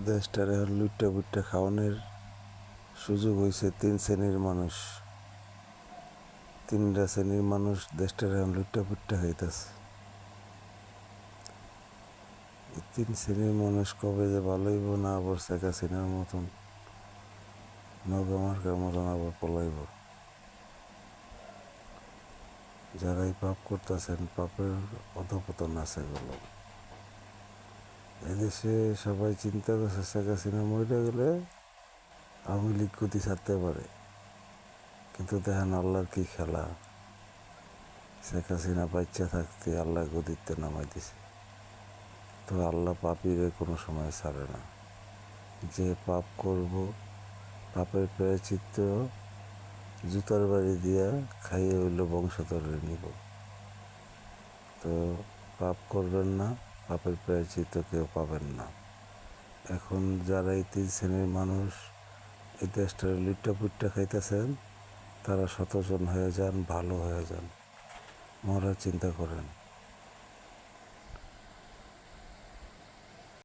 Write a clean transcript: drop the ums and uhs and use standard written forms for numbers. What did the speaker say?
দেশটারে লুইট্টা বুইট্টা খাওয়ানোর সুযোগ হয়েছে তিনটা শ্রেণীর মানুষ দেশটারে এখন লুইট্টা পুইট্টা খাইতেছে। এই 3 শ্রেণীর মানুষ কবে যে ভালো হইব না আবার শেখ হাসিনার মতন নৌকামার্কার মতন আবার পলাইব। যারাই পাপ করতেছেন পাপের অধপতন আছে এগুলো। এদেশে সবাই চিন্তা করছে শেখ হাসিনা মরে গেলে আওয়ামী লীগ গতি ছাড়তে পারে, কিন্তু দেখেন আল্লাহর কি খেলা। শেখ হাসিনা বাচ্চা থাকতে আল্লাহ গদিতে নামাই দিছে। তো আল্লাহ পাপীরে কোনো সময় ছাড়ে না। যে পাপ করব পাপের প্রায়শ্চিত্ত জুতার বাড়ি দিয়া খাইয়ে হইল বংশধরে নিব। তো পাপ করবেন না, পাপের প্রায়শ্চিত্ত কেউ পাবেন না। এখন যারা এই 3 শ্রেণীর মানুষ এই দেশটার লুট্টা পুট্টা খাইতেছেন, তারা সচেতন হয়ে যান, ভালো হয়ে যান, মরার চিন্তা করেন।